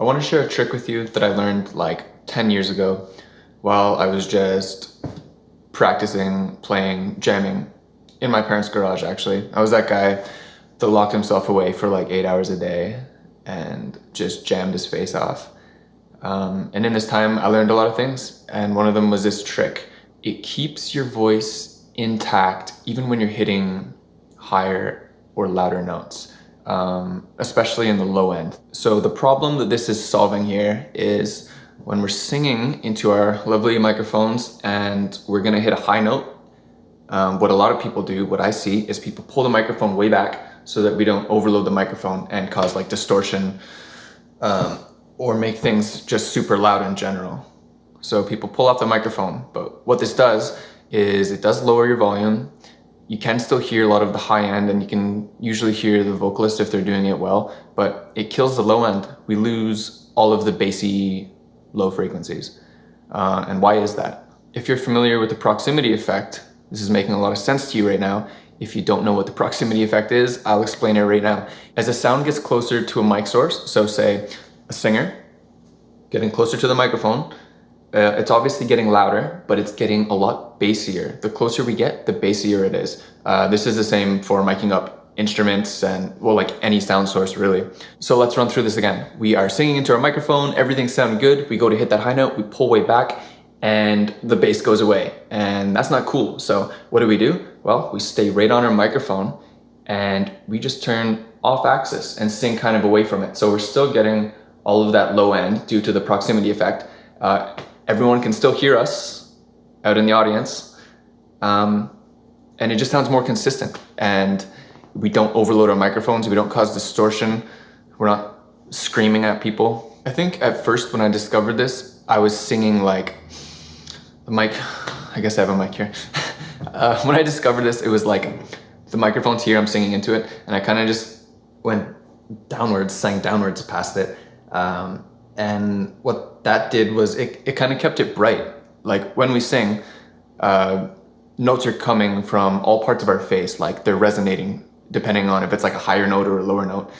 I want to share a trick with you that I learned like 10 years ago while I was just practicing, playing, jamming in my parents' garage, actually. I was that guy that locked himself away for like 8 hours a day and just jammed his face off. And in this time, I learned a lot of things, and one of them was this trick. It keeps your voice intact even when you're hitting higher or louder notes, especially in the low end. So the problem that this is solving here is when we're singing into our lovely microphones and we're gonna hit a high note, what a lot of people do, what I see, is people pull the microphone way back so that we don't overload the microphone and cause like distortion, or make things just super loud in general. So people pull off the microphone, but what this does is it does lower your volume. You can still hear a lot of the high end, and you can usually hear the vocalist if they're doing it well, but it kills the low end. We lose all of the bassy low frequencies. And why is that? If you're familiar with the proximity effect, this is making a lot of sense to you right now. If you don't know what the proximity effect is, I'll explain it right now. As a sound gets closer to a mic source, so say a singer getting closer to the microphone, it's obviously getting louder, but it's getting a lot bassier. The closer we get, the bassier it is. This is the same for miking up instruments and, well, like any sound source really. So let's run through this again. We are singing into our microphone, everything's sounding good. We go to hit that high note, we pull way back, and the bass goes away. And that's not cool. So what do? Well, we stay right on our microphone and we just turn off axis and sing kind of away from it. So we're still getting all of that low end due to the proximity effect. Everyone can still hear us out in the audience, and it just sounds more consistent, and we don't overload our microphones, we don't cause distortion, we're not screaming at people. I think at first when I discovered this, I was singing like the mic, I guess I have a mic here. When I discovered this, it was like the microphone's here, I'm singing into it, and I kind of just went downwards, sang downwards past it. And what that did was it kind of kept it bright. Like when we sing, notes are coming from all parts of our face, like they're resonating depending on if it's like a higher note or a lower note.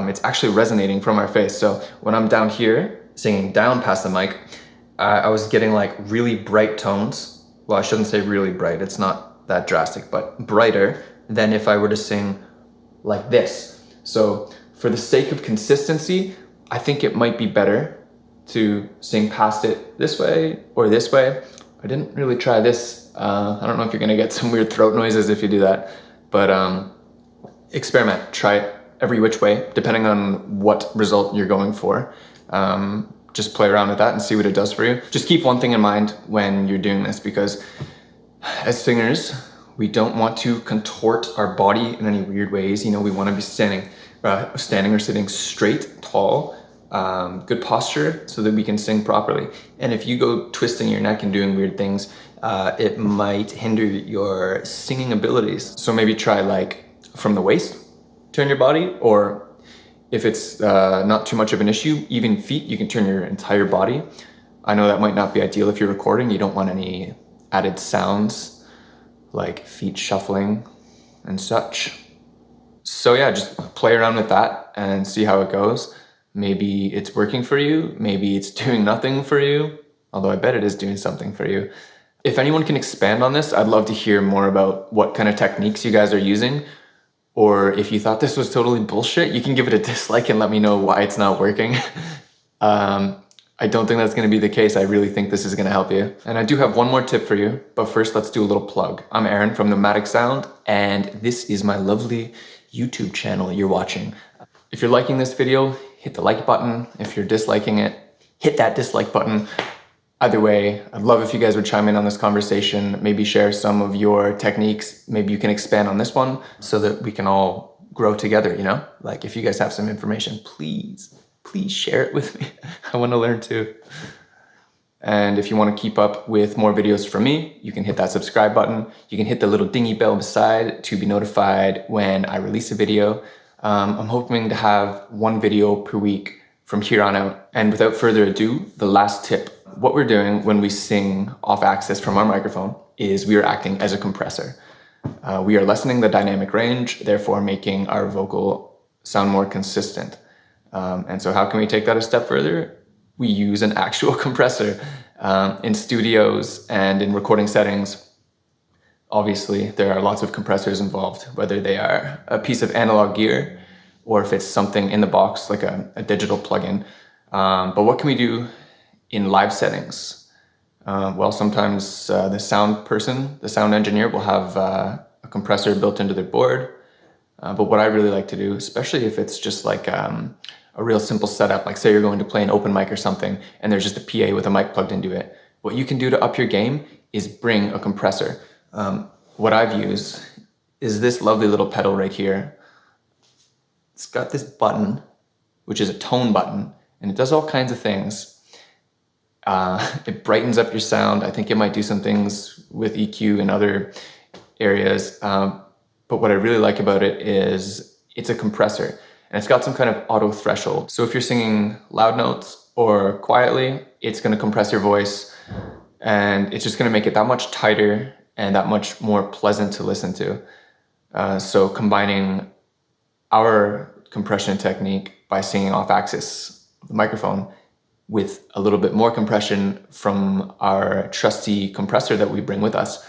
It's actually resonating from our face. So when I'm down here singing down past the mic, I was getting like really bright tones. Well, I shouldn't say really bright, it's not that drastic, but brighter than if I were to sing like this. So for the sake of consistency, I think it might be better to sing past it this way or this way. I didn't really try this. I don't know if you're gonna get some weird throat noises if you do that, but experiment, try it every which way, depending on what result you're going for. Just play around with that and see what it does for you. Just keep one thing in mind when you're doing this, because as singers, we don't want to contort our body in any weird ways. You know, we want to be standing or sitting straight, tall, good posture so that we can sing properly. And if you go twisting your neck and doing weird things, it might hinder your singing abilities. So maybe try like from the waist, turn your body, or if it's not too much of an issue, even feet, you can turn your entire body. I know that might not be ideal if you're recording. You don't want any added sounds like feet shuffling and such. So yeah, just play around with that and see how it goes. Maybe it's working for you, maybe it's doing nothing for you, although I bet it is doing something for you. If anyone can expand on this, I'd love to hear more about what kind of techniques you guys are using, or if you thought this was totally bullshit, you can give it a dislike and let me know why it's not working. I don't think that's gonna be the case. I really think this is gonna help you. And I do have one more tip for you, but first let's do a little plug. I'm Aaron from Nomadic Sound, and this is my lovely YouTube channel you're watching. If you're liking this video, hit the like button. If you're disliking it, hit that dislike button. Either way, I'd love if you guys would chime in on this conversation, maybe share some of your techniques. Maybe you can expand on this one so that we can all grow together, you know? Like if you guys have some information, please share it with me. I want to learn too. And if you want to keep up with more videos from me, you can hit that subscribe button. You can hit the little dingy bell beside to be notified when I release a video. I'm hoping to have one video per week from here on out. And without further ado, the last tip. What we're doing when we sing off axis from our microphone is we are acting as a compressor. We are lessening the dynamic range, therefore making our vocal sound more consistent. And so how can we take that a step further? We use an actual compressor in studios and in recording settings. Obviously, there are lots of compressors involved, whether they are a piece of analog gear or if it's something in the box like a digital plugin. But what can we do in live settings? Well, sometimes the sound person, the sound engineer, will have a compressor built into their board. But what I really like to do, especially if it's just like a real simple setup, like say you're going to play an open mic or something and there's just a PA with a mic plugged into it, what you can do to up your game is bring a compressor. What I've used is this lovely little pedal right here. It's got this button, which is a tone button, and it does all kinds of things. It brightens up your sound. I think it might do some things with EQ and other areas. But what I really like about it is it's a compressor and it's got some kind of auto threshold. So if you're singing loud notes or quietly, it's going to compress your voice and it's just going to make it that much tighter and that much more pleasant to listen to. So combining our compression technique by singing off axis of the microphone with a little bit more compression from our trusty compressor that we bring with us,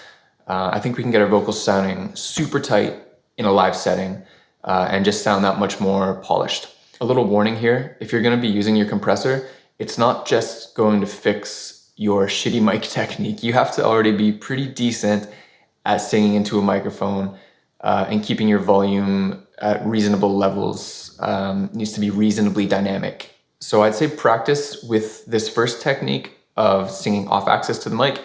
I think we can get our vocals sounding super tight in a live setting and just sound that much more polished. A little warning here, if you're going to be using your compressor, it's not just going to fix your shitty mic technique. You have to already be pretty decent at singing into a microphone and keeping your volume at reasonable levels. Needs to be reasonably dynamic. So I'd say practice with this first technique of singing off axis to the mic.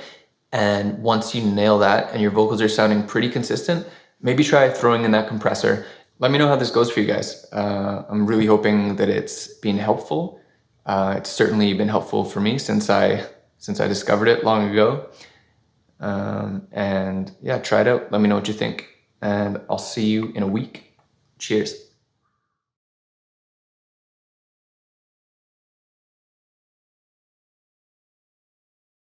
And once you nail that and your vocals are sounding pretty consistent, maybe try throwing in that compressor. Let me know how this goes for you guys. I'm really hoping that it's been helpful. It's certainly been helpful for me since I discovered it long ago. And yeah, try it out. Let me know what you think. And I'll see you in a week. Cheers.